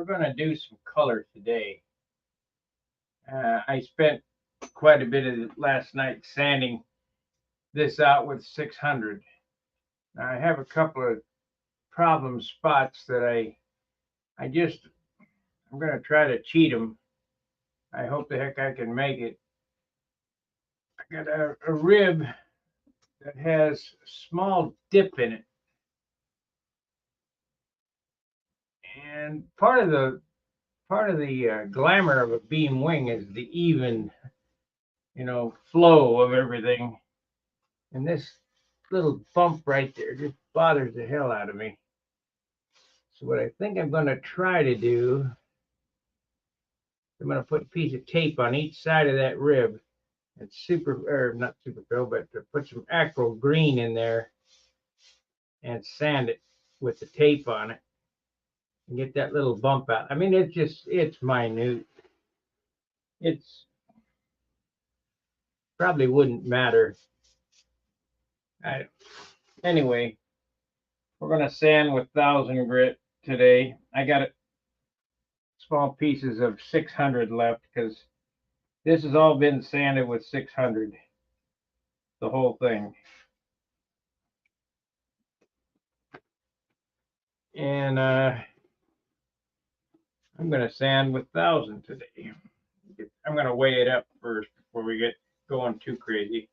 going to do some color today. I spent quite a bit of last night sanding this out with 600. Now I have a couple of problem spots that I'm going to try to cheat them. I hope the heck I can make it. I got a rib that has a small dip in it. And part of the glamour of a beam wing is the even, flow of everything. And this little bump right there just bothers the hell out of me. So what I think I'm going to try to do, I'm going to put a piece of tape on each side of that rib and not superfill, but to put some acro green in there and sand it with the tape on it and get that little bump out. I mean, it's minute. It's probably wouldn't matter. Anyway, we're going to sand with 1000 grit today. I got small pieces of 600 left because this has all been sanded with 600, the whole thing. And I'm going to sand with 1000 today. I'm going to weigh it up first before we get going too crazy.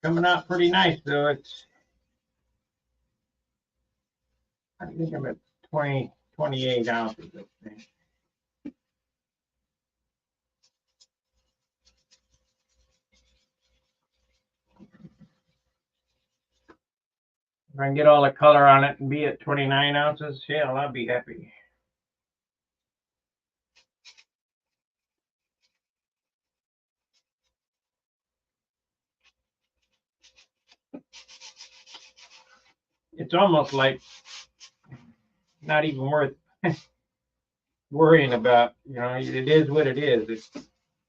Coming out pretty nice though. I think I'm at 28 ounces, I think. If I can get all the color on it and be at 29 ounces, hell, I'll be happy. It's almost like not even worth worrying about. It is what it is. It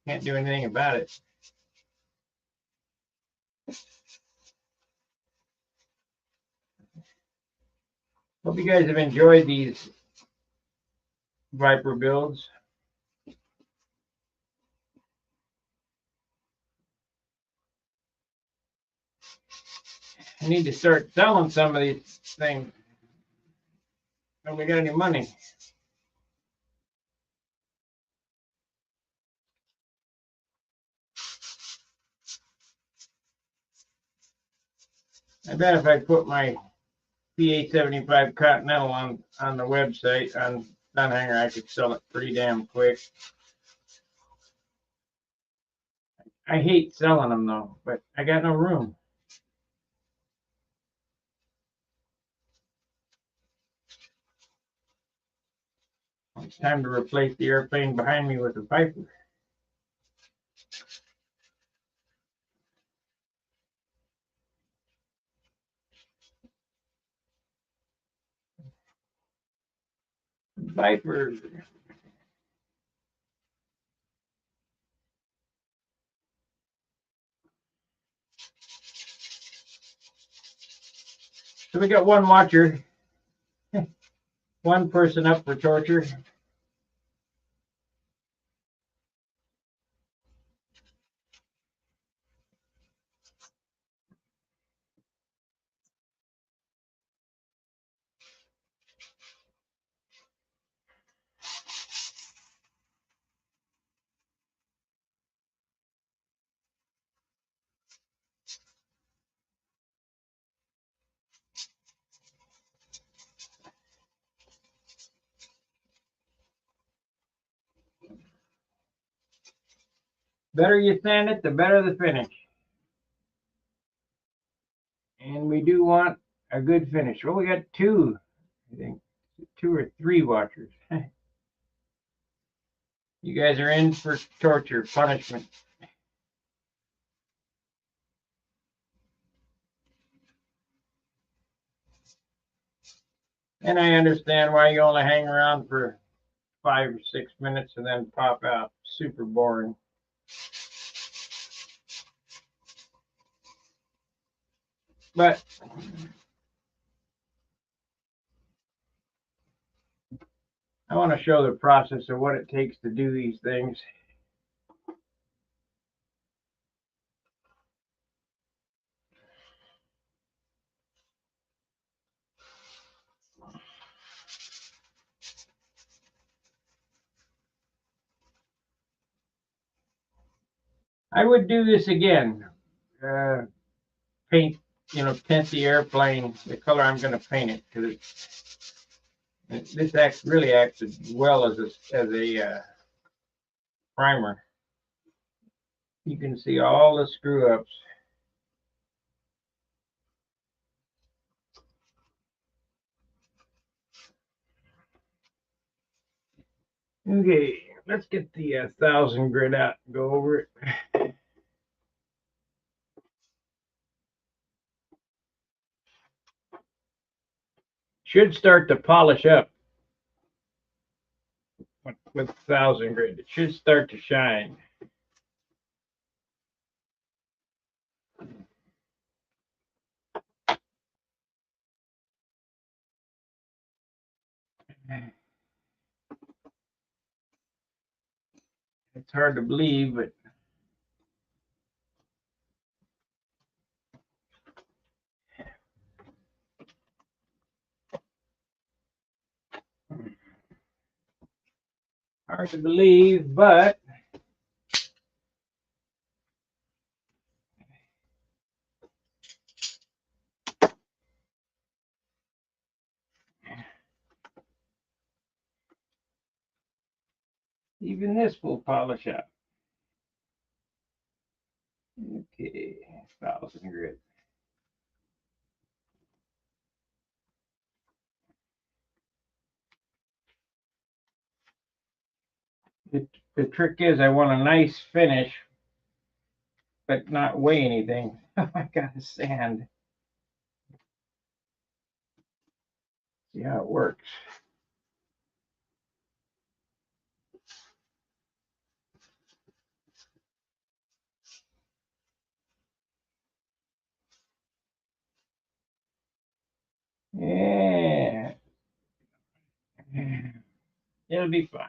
can't do anything about it. Hope you guys have enjoyed these Viper builds. I need to start selling some of these things when we got any money. I bet if I put my PA75 Continental on the website on Dunhanger, I could sell it pretty damn quick. I hate selling them though, but I got no room. It's time to replace the airplane behind me with a Viper. Viper. So we got one watcher, one person up for torture. Better you sand it, the better the finish. And we do want a good finish. Well, we got two, I think, 2 or 3 watchers. You guys are in for torture, punishment. And I understand why you only hang around for 5 or 6 minutes and then pop out. Super boring. But I want to show the process of what it takes to do these things. I would do this again. Paint, tint the airplane the color I'm going to paint it, because this really acts as well as a primer. You can see all the screw ups. Okay, let's get the 1000 grit out and go over it. Should start to polish up with 1000 grit. It should start to shine. It's hard to believe, but hard to believe, but even this will polish up. Okay, 1000 grit. The trick is I want a nice finish, but not weigh anything. I gotta sand. See how it works. Yeah. It'll be fine.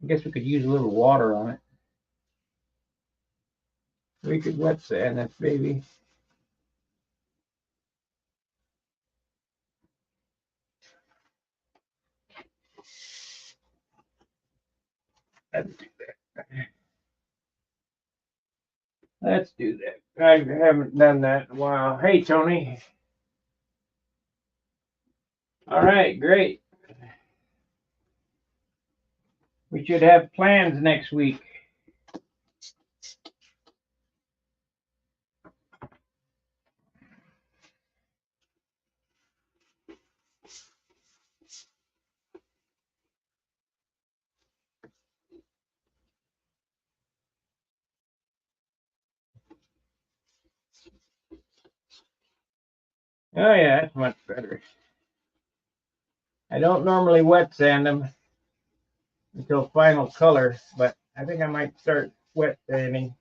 I guess we could use a little water on it. We could wet sand this baby. Let's do that. Let's do that. I haven't done that in a while. Hey, Tony. All right, great. We should have plans next week. Oh, yeah, that's much better. I don't normally wet sand them until final color, but I think I might start wet sanding.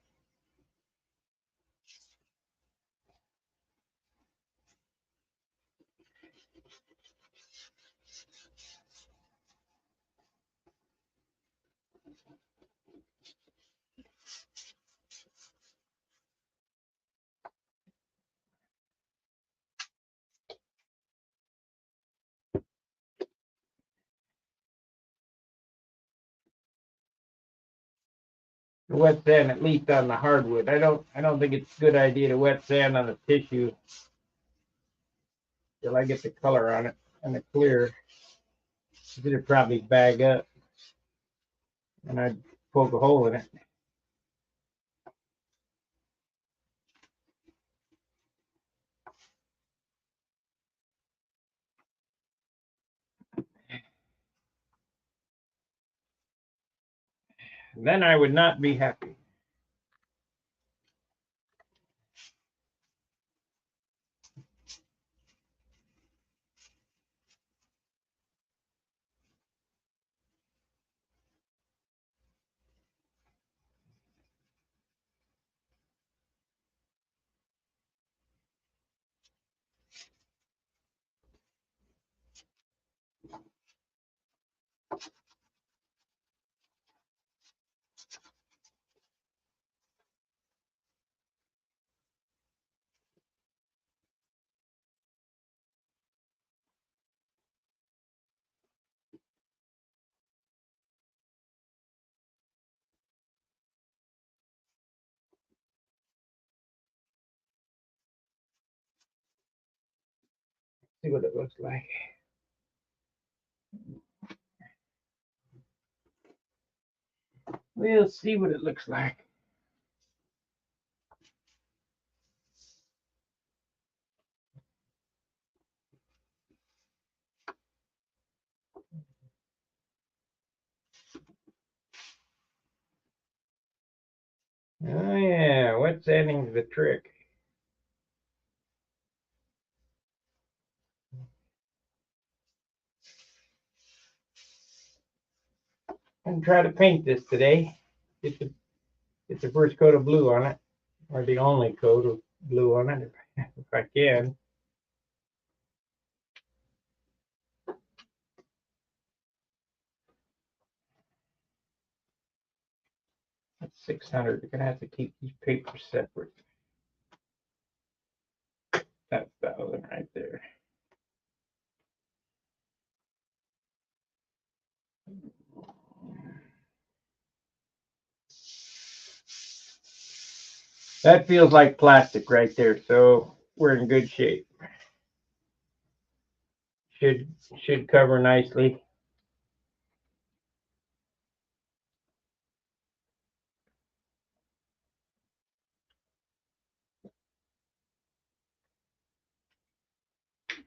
Wet sand at least on the hardwood. I don't think it's a good idea to wet sand on the tissue till I get the color on it and the clear. It'd probably bag up and I'd poke a hole in it. Then I would not be happy. See what it looks like. We'll see what it looks like. Oh yeah, what's ending's the trick. I'm gonna try to paint this today. Get the first coat of blue on it, or the only coat of blue on it, if I can. That's 600. You're gonna have to keep these papers separate. That's 1,000 right there. That feels like plastic right there, so we're in good shape. Should cover nicely.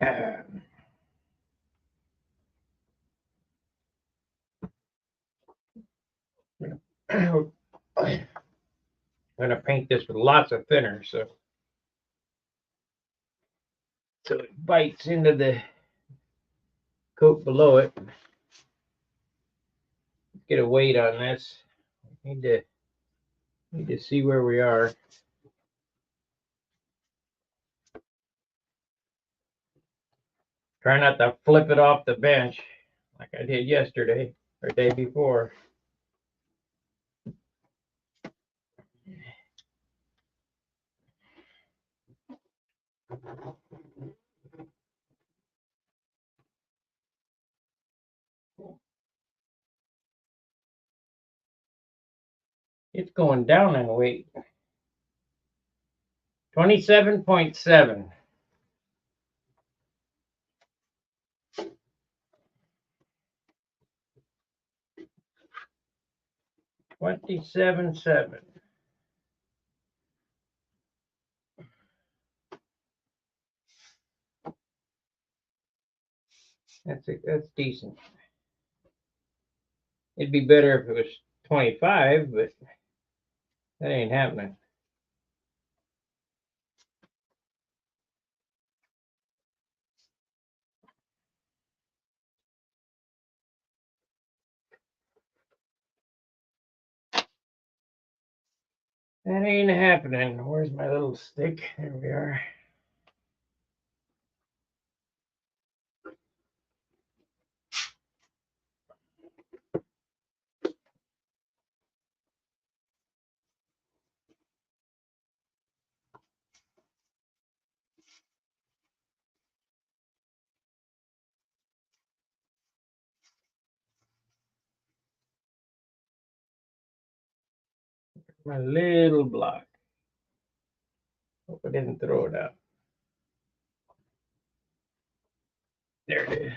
I'm gonna paint this with lots of thinner, so it bites into the coat below it. Get a weight on this. Need to see where we are. Try not to flip it off the bench like I did yesterday or day before. It's going down in weight. 27.7. 27.7. That's decent. It'd be better if it was 25, but that ain't happening. That ain't happening. Where's my little stick? There we are. My little block. Hope I didn't throw it out. There it is.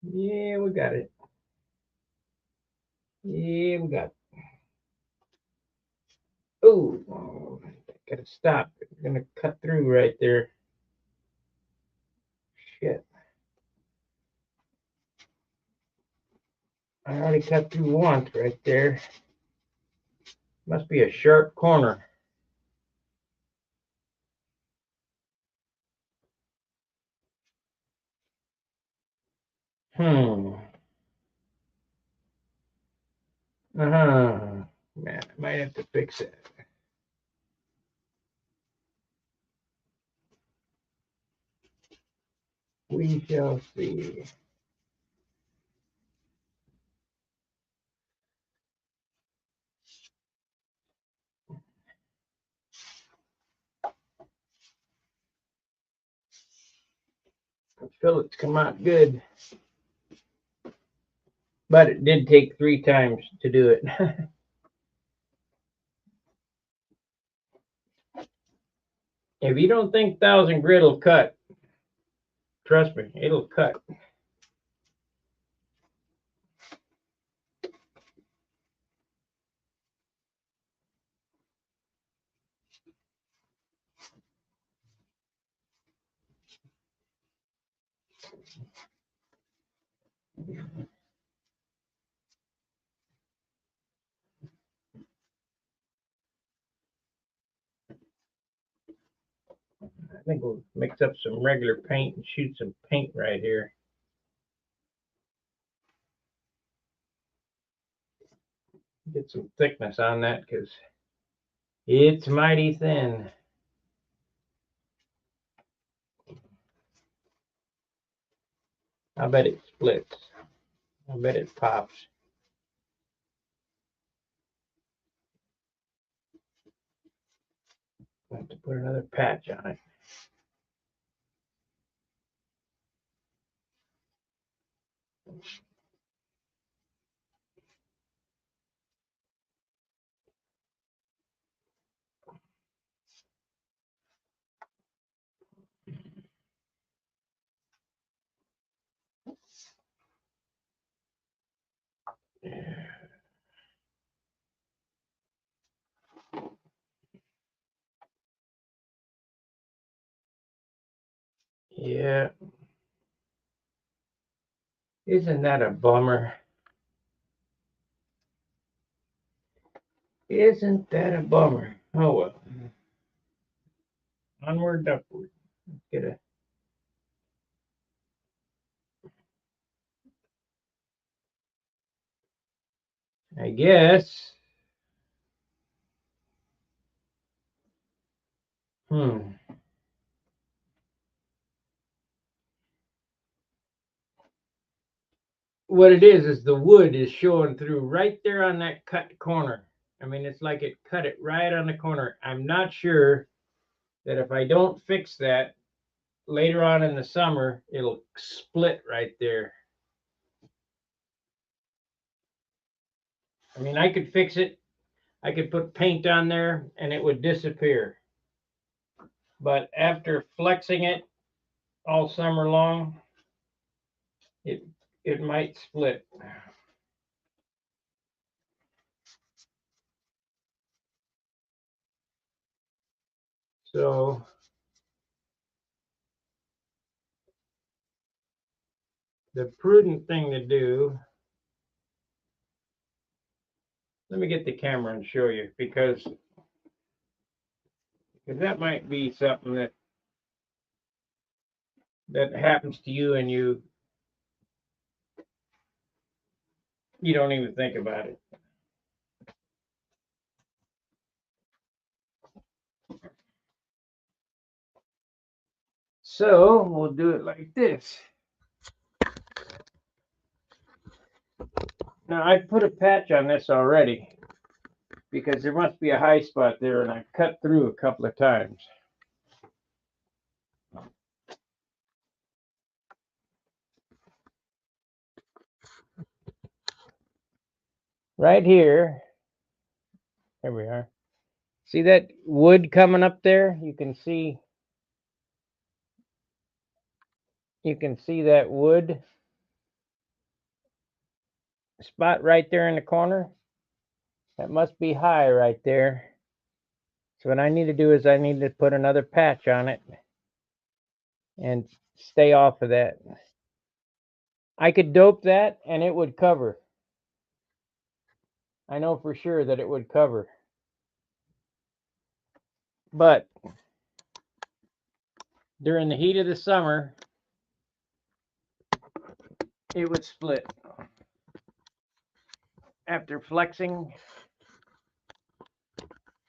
Yeah, we got it. Yeah, we got it. Oh, gotta stop. It's gonna cut through right there. Shit. I already cut through once right there. Must be a sharp corner. Man, I might have to fix it. We shall see. The fillets come out good, but it did take 3 times to do it. If you don't think 1000 grit will cut, trust me, it'll cut. I think we'll mix up some regular paint and shoot some paint right here. Get some thickness on that because it's mighty thin. I bet it splits. I bet it pops. I have to put another patch on it. Yeah. Isn't that a bummer? Isn't that a bummer? Oh well. Onward, upward. Let's get a. I guess. What it is the wood is showing through right there on that cut corner. I mean, it's like it cut it right on the corner. I'm not sure that if I don't fix that later on in the summer, it'll split right there. I mean, I could fix it. I could put paint on there and it would disappear. But after flexing it all summer long, it might split. So the prudent thing to do, let me get the camera and show you because that might be something that happens to you and you don't even think about it. So we'll do it like this. Now I put a patch on this already because there must be a high spot there and I cut through a couple of times. Right here, there we are. See that wood coming up there? You can see that wood spot right there in the corner. That must be high right there. So what I need to do is I need to put another patch on it and stay off of that. I could dope that and it would cover. I know for sure that it would cover. but during the heat of the summer, it would split. After flexing,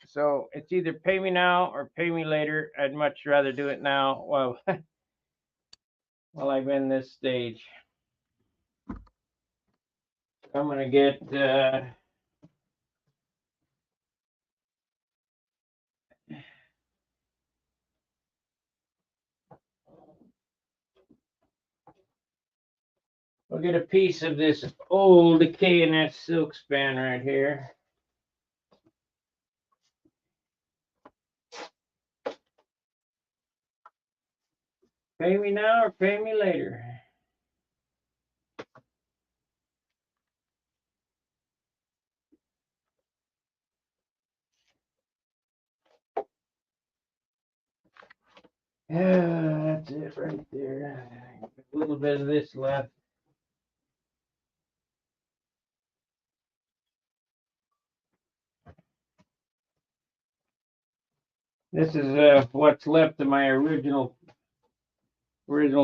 so it's either pay me now or pay me later. I'd much rather do it now while I'm in this stage. I'm gonna get we'll get a piece of this old K&S silk span right here. Pay me now or pay me later. Yeah, that's it right there. A little bit of this left. This is what's left of my original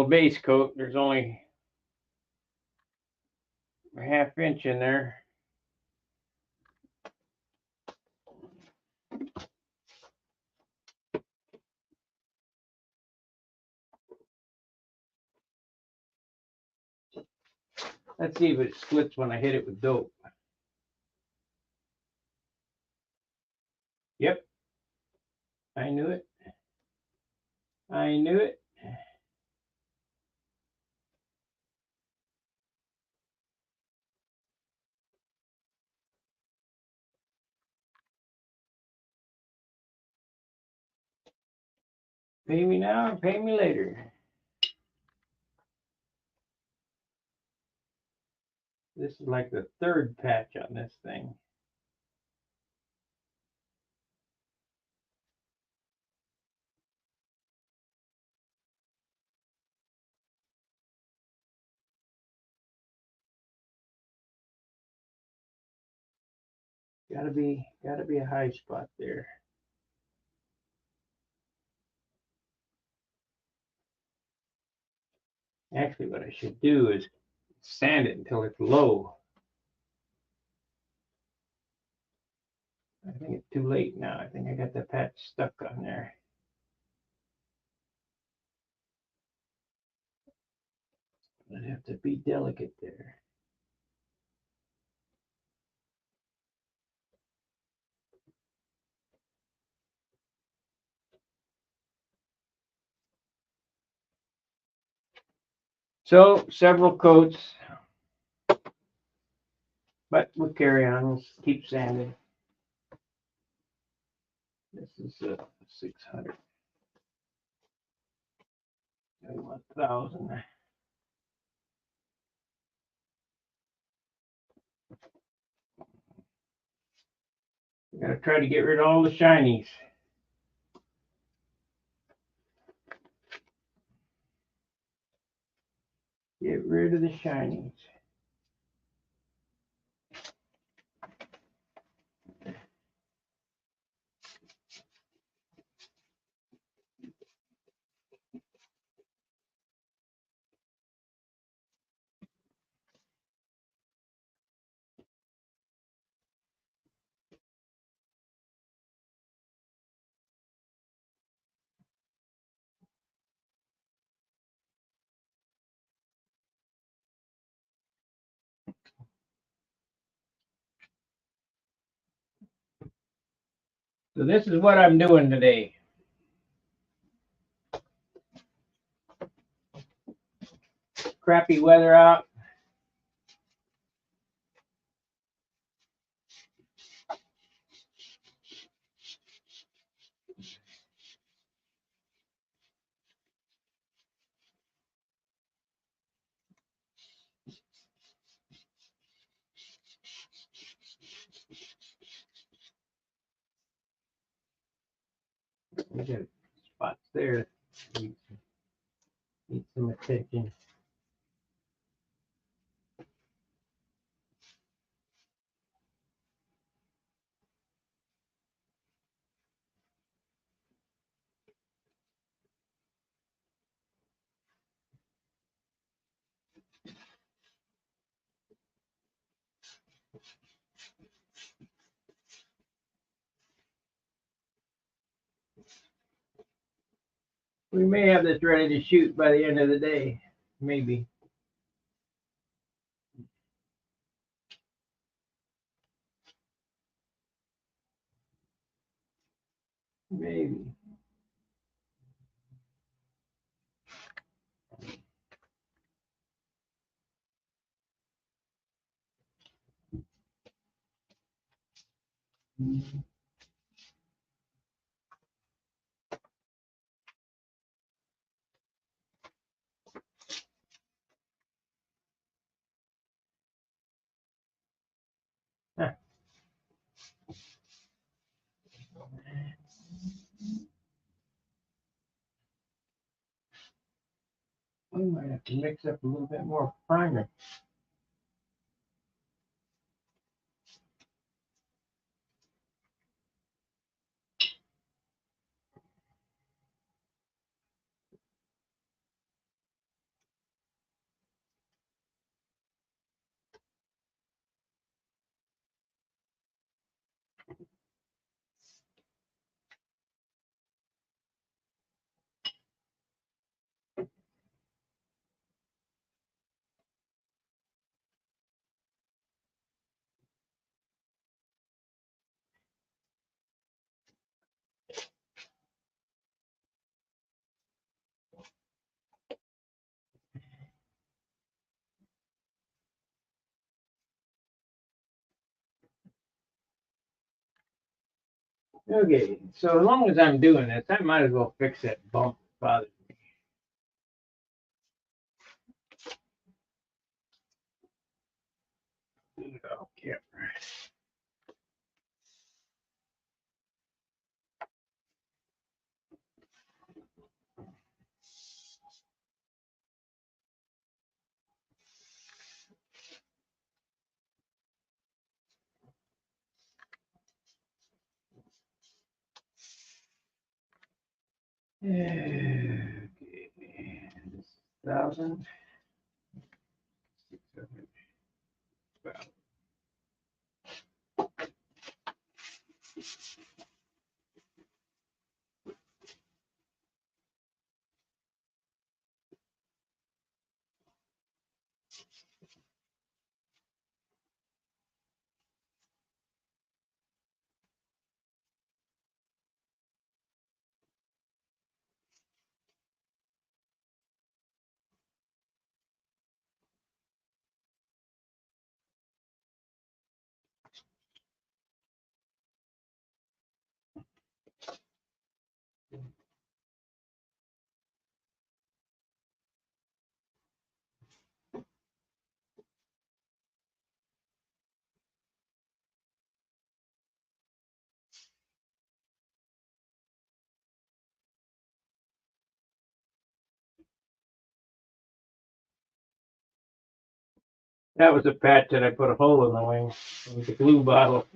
base coat. There's only a ½ inch in there. Let's see if it splits when I hit it with dope. Yep. I knew it. I knew it. Pay me now or pay me later. This is like the third patch on this thing. Gotta be a high spot there. Actually, what I should do is sand it until it's low. I think it's too late now. I think I got the patch stuck on there. I'd have to be delicate there. So several coats, but we'll carry on. We'll keep sanding. This is 600. 1,000. We gotta try to get rid of all the shinies. Get rid of the shinies. So this is what I'm doing today. Crappy weather out. We got spots there. Need some attention. We may have this ready to shoot by the end of the day. Maybe. Maybe. Huh. We might have to mix up a little bit more primer. Okay, so as long as I'm doing this, I might as well fix that bump that bothers me. Okay. Okay. 1,000. 600. Well, that was a patch that I put a hole in the wing with the glue bottle.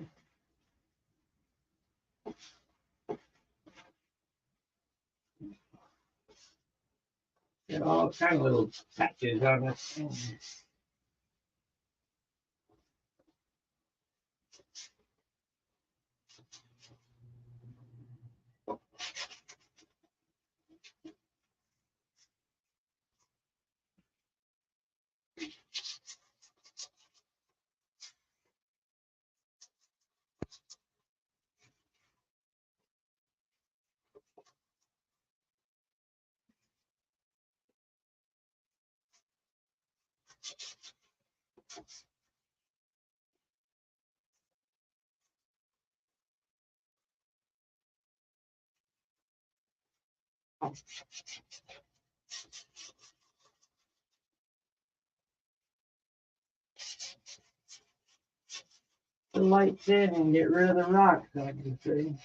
Got all kind of little patches on this thing. The lights in and get rid of the rocks, I can see.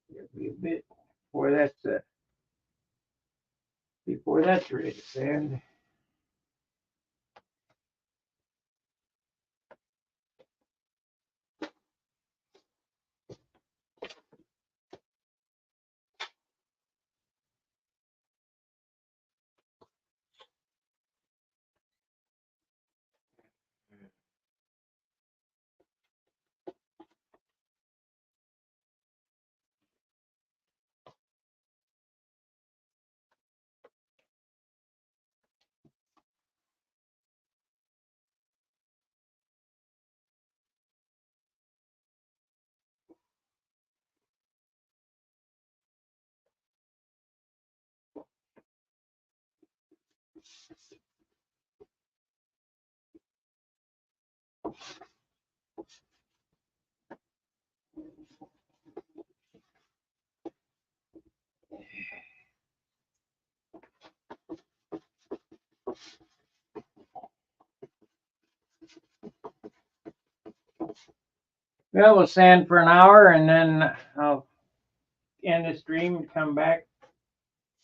It'll be a bit before that's ready to sand. Well, we'll sand for an hour and then I'll end the stream and come back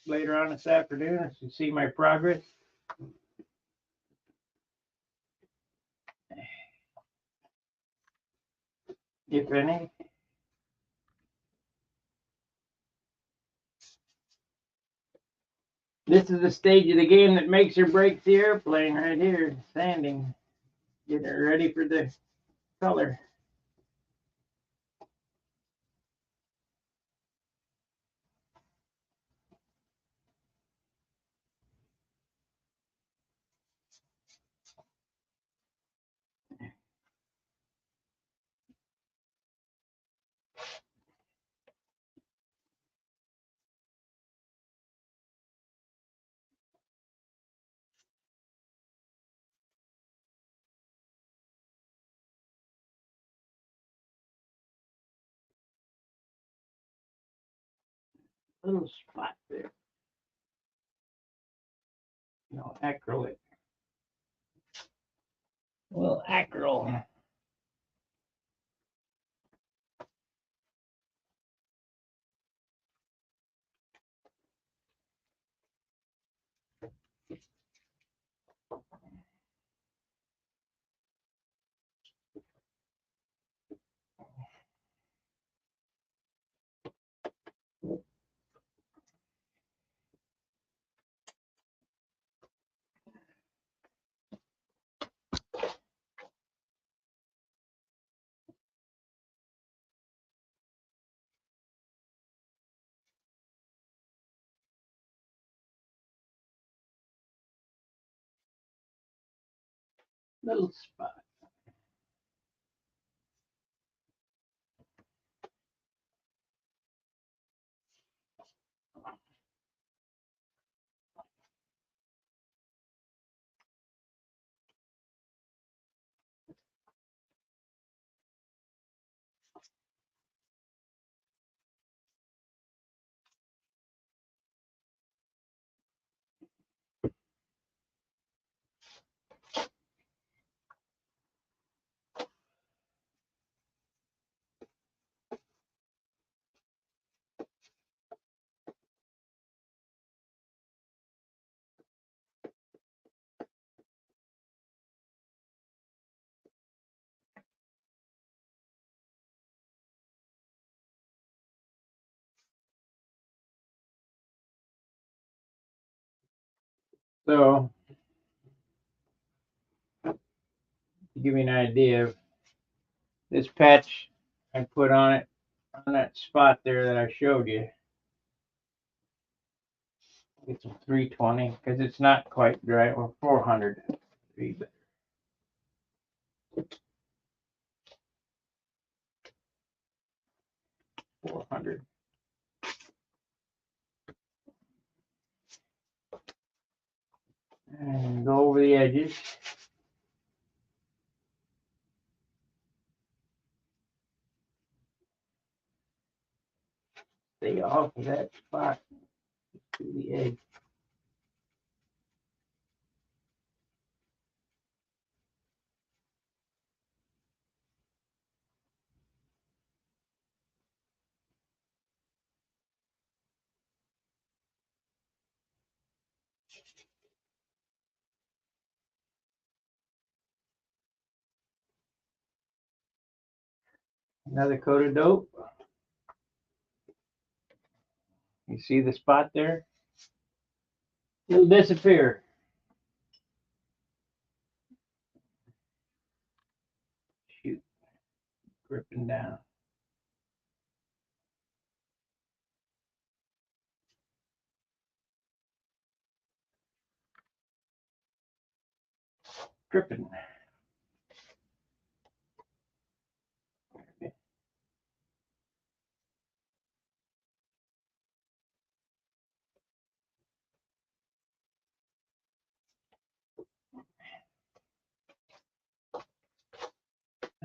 later on this afternoon to see my progress. If any. This is the stage of the game that makes or breaks the airplane right here, sanding, getting it ready for the color. Little spot there. No, acrylic. Well, acryl. Little spot. So, to give you an idea of this patch I put on it, on that spot there that I showed you. It's a 320 because it's not quite dry, or 400. 400. And go over the edges. Stay off of that spot to the edge. Another coat of dope. You see the spot there? It'll disappear. Shoot, dripping down. Dripping.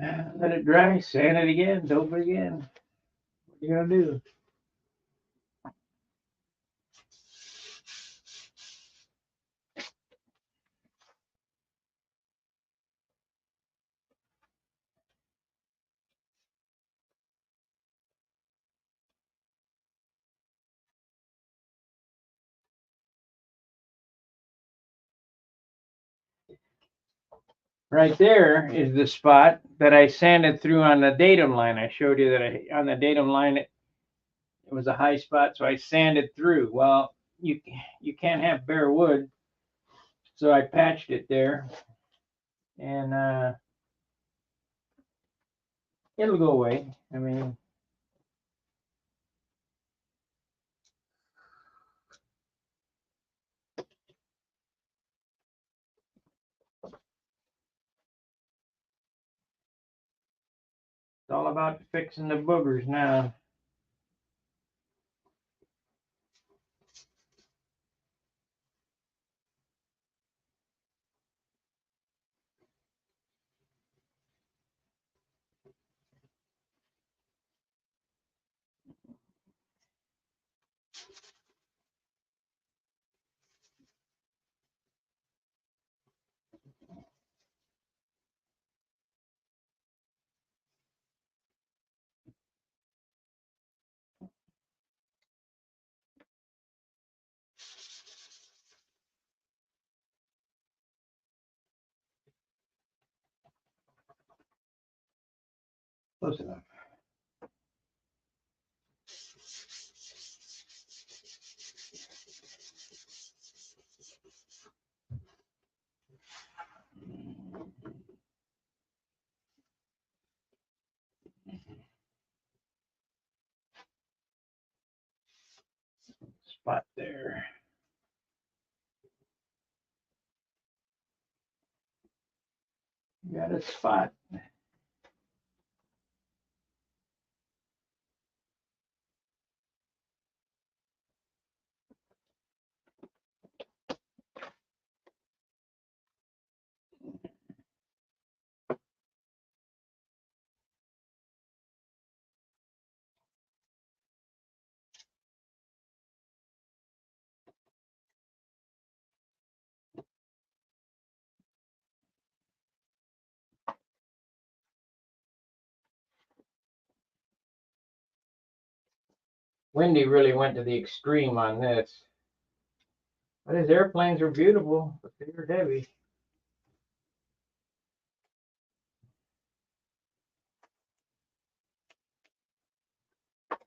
Let it dry, sand it again, dope it again. What are you gonna do? Right there is the spot that I sanded through on the datum line. I showed you that on the datum line it was a high spot, so I sanded through. Well, you can't have bare wood, so I patched it there, and it'll go away. I mean, it's all about fixing the boogers now. Close enough. Spot there. You got a spot. Wendy really went to the extreme on this. But his airplanes are beautiful, but they're heavy.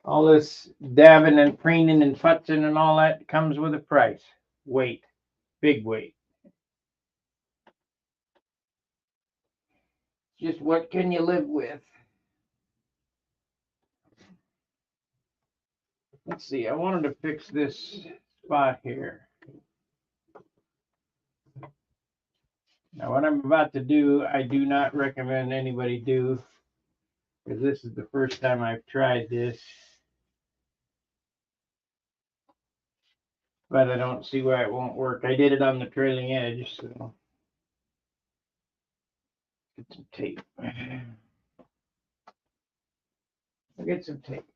All this dabbing and preening and futzing and all that comes with a price. Weight, big weight. Just what can you live with? Let's see, I wanted to fix this spot here. Now, what I'm about to do, I do not recommend anybody do, because this is the first time I've tried this. But I don't see why it won't work. I did it on the trailing edge, so get some tape. I'll get some tape.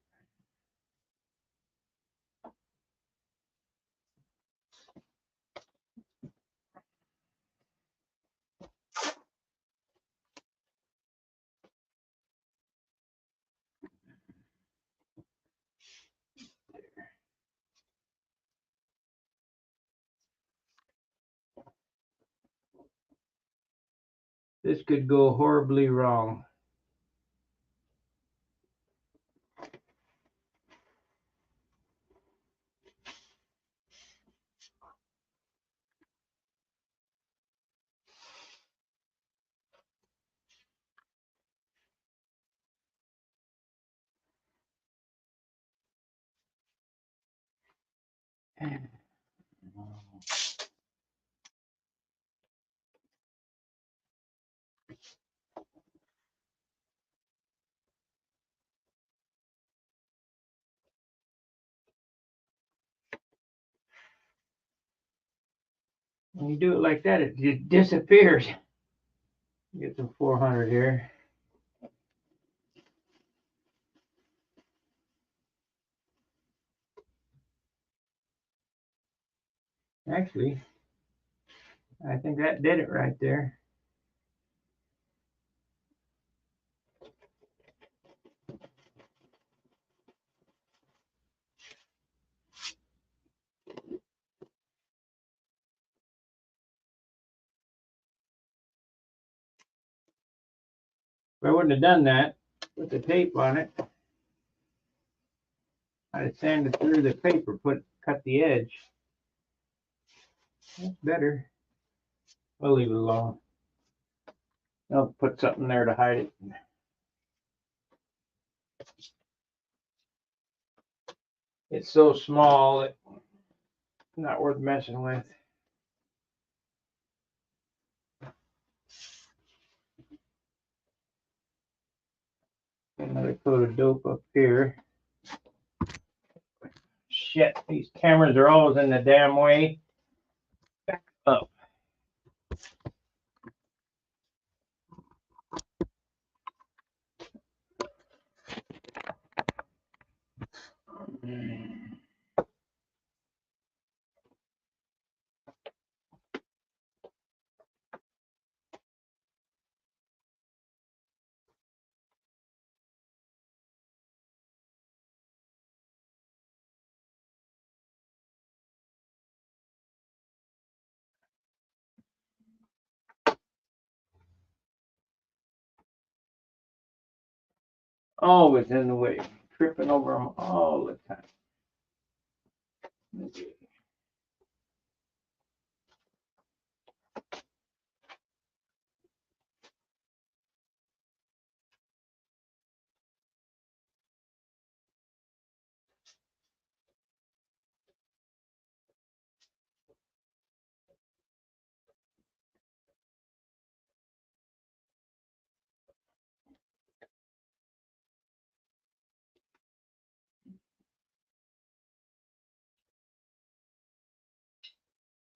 This could go horribly wrong. When you do it like that, it just disappears. Get some 400 here. Actually, I think that did it right there. If I wouldn't have done that, put the tape on it, I'd have sanded through the paper, cut the edge. That's better. We'll leave it alone. I'll put something there to hide it. It's so small that it's not worth messing with. Another coat of dope up here. Shit, these cameras are always in the damn way. Back up. Always in the way. Tripping over them all the time. Okay.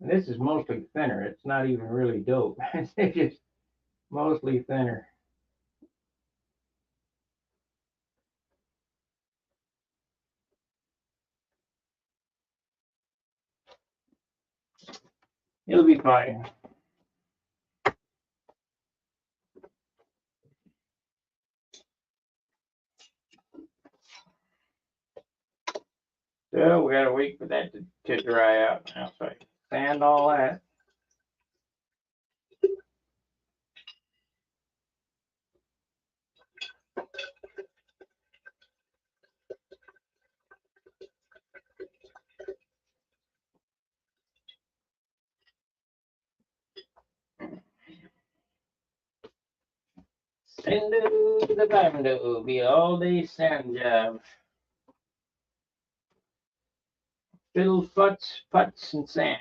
This is mostly thinner. It's not even really dope. It's just mostly thinner. It'll be fine. So we gotta wait for that to dry out now. So I sand all that. Sando the bando, be all day sand job. Fiddle futs, putts, and sand.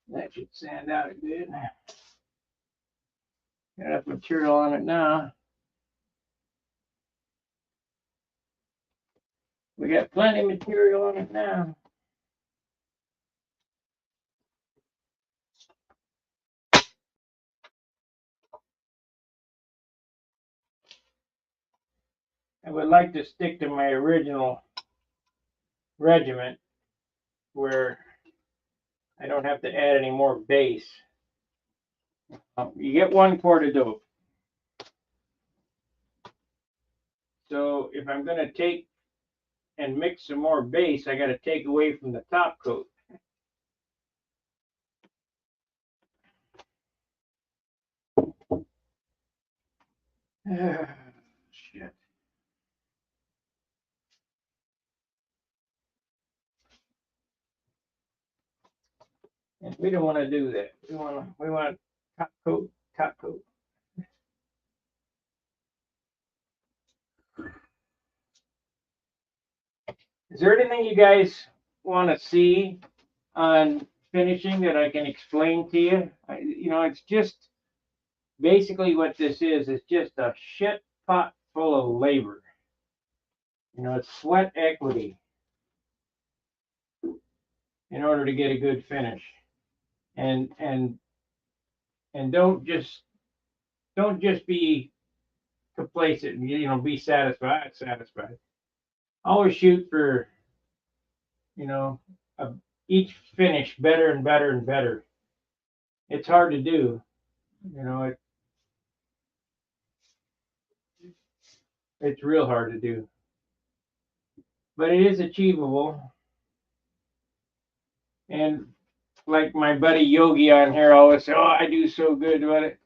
That should sand out good. Got enough material on it now. We got plenty of material on it now. I would like to stick to my original regiment where I don't have to add any more base. You get 1 quart of dope. So if I'm going to take and mix some more base, I got to take away from the top coat. Shit. And we don't want to do that. We want top coat, top coat. Is there anything you guys want to see on finishing that I can explain to you? It's just basically what this is just a shit pot full of labor. It's sweat equity in order to get a good finish. And don't just be complacent, be satisfied. Always shoot for, a each finish better and better and better. It's hard to do, you know. It's real hard to do, but it is achievable. And like my buddy Yogi on here always say, "Oh, I do so good," but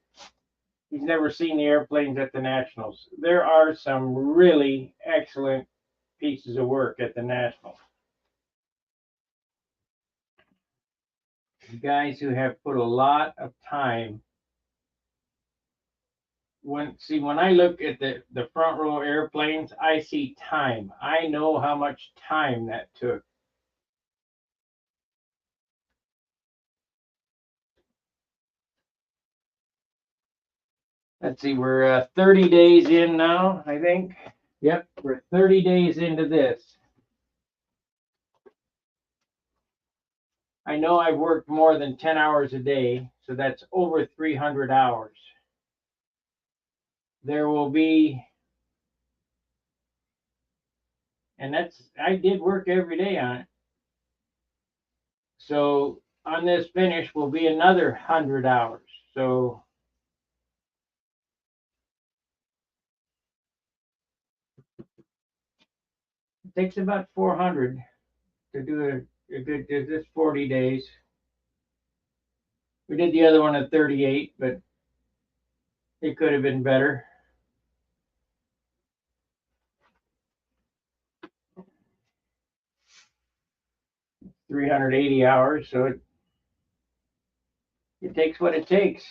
he's never seen the airplanes at the Nationals. There are some really excellent pieces of work at the Nationals. Guys who have put a lot of time. When I look at the front row airplanes, I see time. I know how much time that took. Let's see, we're 30 days in now, I think. Yep, we're 30 days into this. I know I've worked more than 10 hours a day, so that's over 300 hours. There will be, and I did work every day on it. So on this finish will be another 100 hours. So it takes about 400 to do a good, this 40 days. We did the other one at 38, but it could have been better. 380 hours, so it takes what it takes.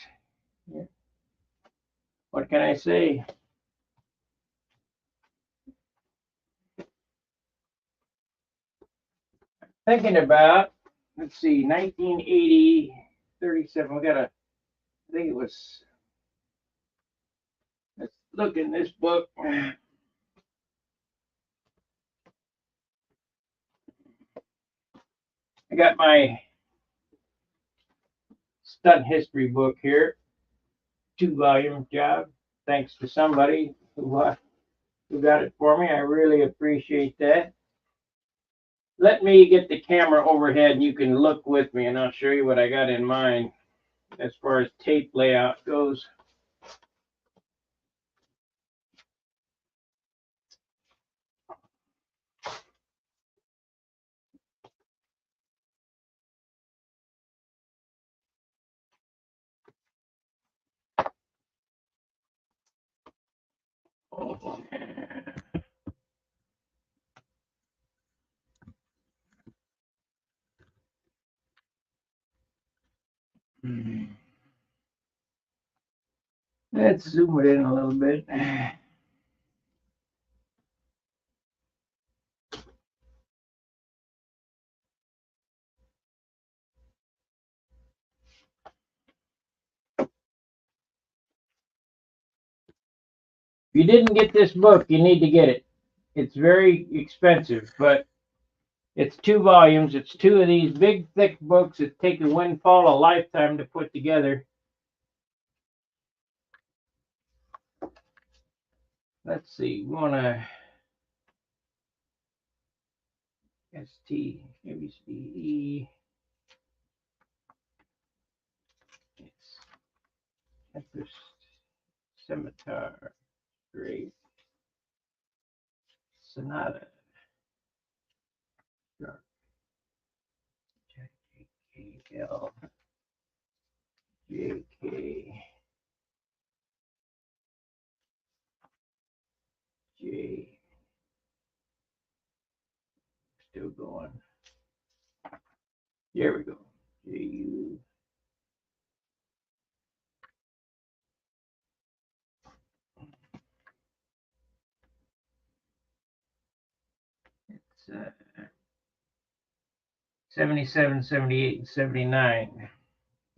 What can I say? Thinking about, let's see, 1980, 37. I think it was, let's look in this book. I got my stunt history book here, 2-volume job. Thanks to somebody who got it for me. I really appreciate that. Let me get the camera overhead and you can look with me and I'll show you what I got in mind as far as tape layout goes. Let's zoom it in a little bit. If you didn't get this book, you need to get it. It's very expensive, but it's 2 volumes. It's 2 of these big, thick books that take a windfall a lifetime to put together. Let's see. We want to ST, ABCE. It's Tempest, Scimitar, Great, Sonata, Sharp, JKL, JK, J. Still going. Here we go. JU. It's 77, 78, and 79.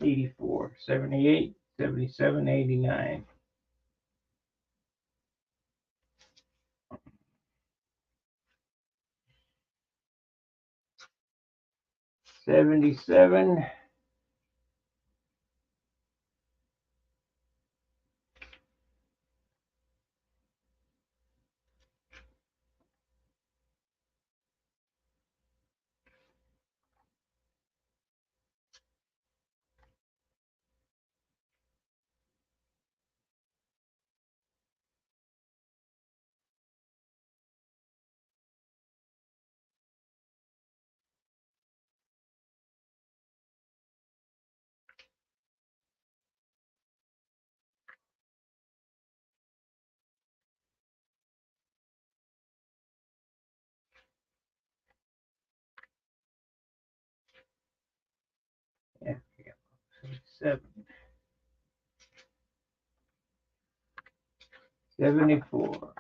84, 78, 77, 89. 77. 7, 74,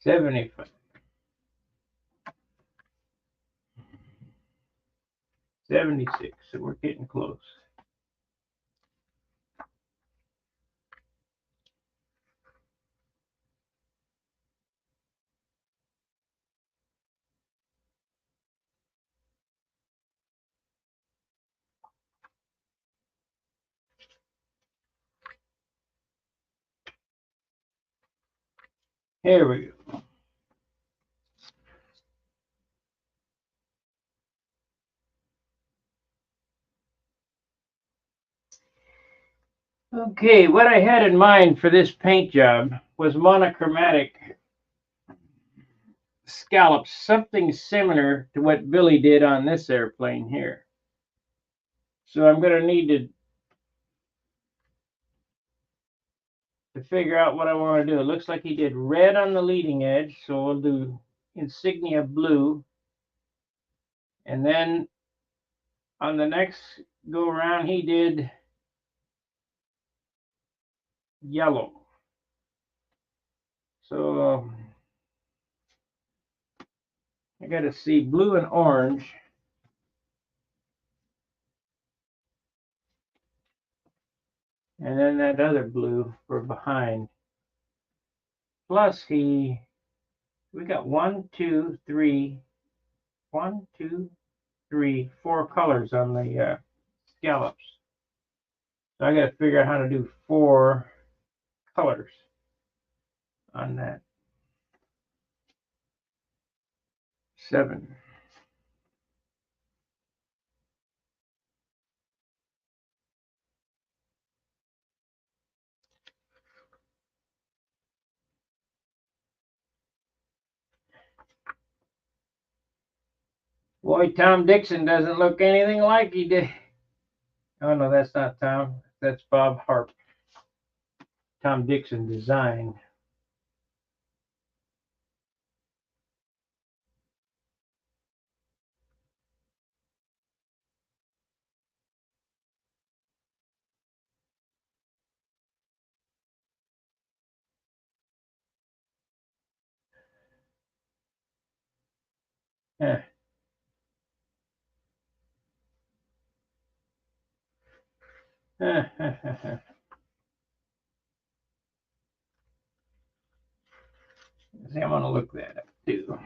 75, 76. So we're getting close. Here we go. Okay, what I had in mind for this paint job was monochromatic scallops, something similar to what Billy did on this airplane here. So I'm going to need to figure out what I want to do. It looks like he did red on the leading edge, so we'll do insignia blue. And then on the next go around, he did yellow. So I got to see blue and orange. And then that other blue for behind. Plus we got 1, 2, 3, 1, 2, 3, 4 colors on the scallops. So I got to figure out how to do 4 colors on that. 7. Boy, Tom Dixon doesn't look anything like he did. Oh, no, that's not Tom. That's Bob Harp. Tom Dixon design. Eh. See, I'm going to look that up too.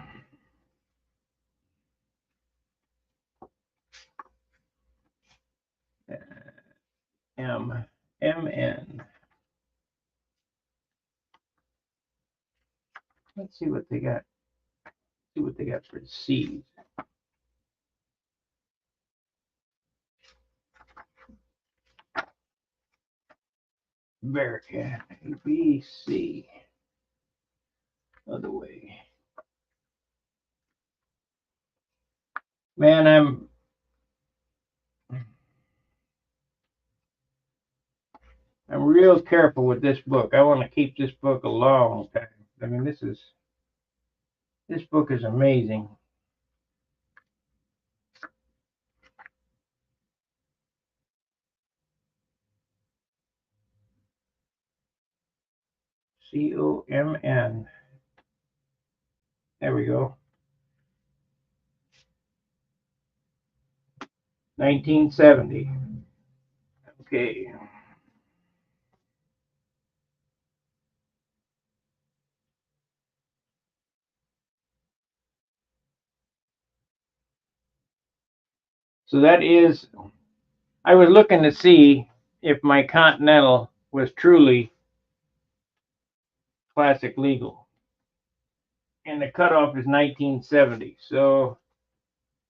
MN. Let's see what they got. See what they got for C's. Bearcat. ABC. Other way. Man, I'm real careful with this book. I want to keep this book a long time. I mean, this book is amazing. COMN. There we go. 1970. Okay. So that is, I was looking to see if my Continental was truly classic legal. And the cutoff is 1970. So,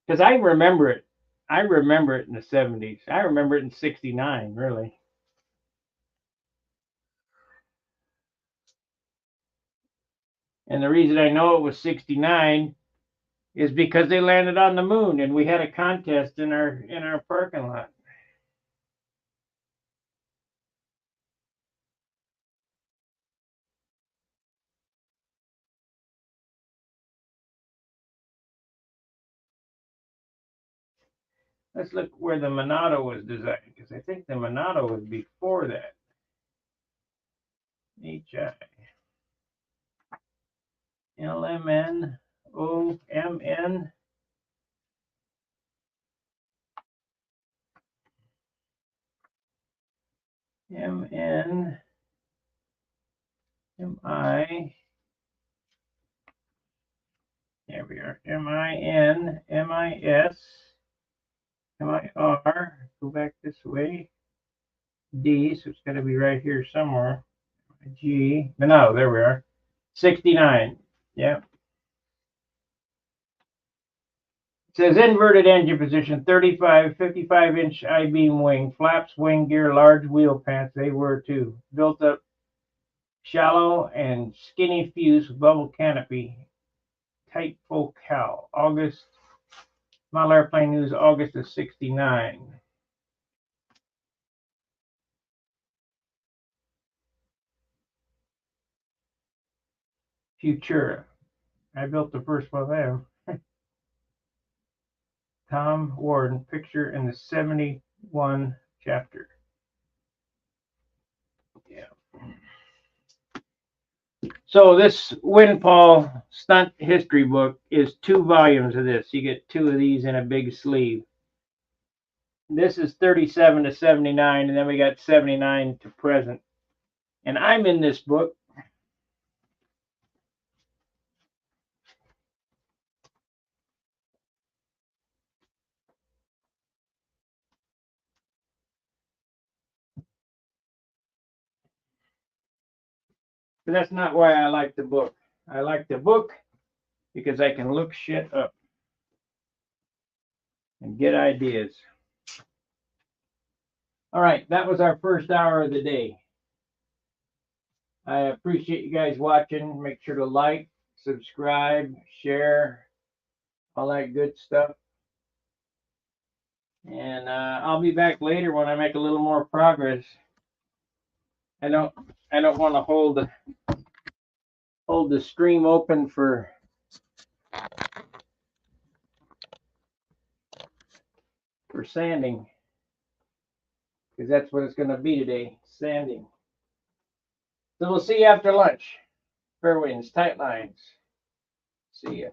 because I remember it. I remember it in the 70s. I remember it in 69, really. And the reason I know it was 69 is because they landed on the moon and we had a contest in our parking lot. Let's look where the Monado was designed, because I think the Monado was before that. HI. LMN, OMN. MN, MI. There we are. MIN, MIS, MIR. Go back this way. D, so it's got to be right here somewhere. G. No, there we are. 69. Yep. It says inverted engine position, 35, 55-inch I-beam wing, flaps, wing gear, large wheel pants. They were too. Built up shallow and skinny fuse with bubble canopy. Type Focal. August. Model airplane news, August of 69. Futura. I built the first one of them. Tom Warden, picture in the 71 chapter. Yeah. So this Windfall stunt history book is 2 volumes of this. You get 2 of these in a big sleeve. This is 37 to 79, and then we got 79 to present. And I'm in this book. But that's not why I like the book. I like the book because I can look shit up and get ideas. All right, that was our first hour of the day. I appreciate you guys watching. Make sure to like, subscribe, share, all that good stuff. And I'll be back later when I make a little more progress. I don't want to hold the stream open for sanding, because that's what it's going to be today, sanding. So we'll see you after lunch. Fair winds, tight lines. See ya.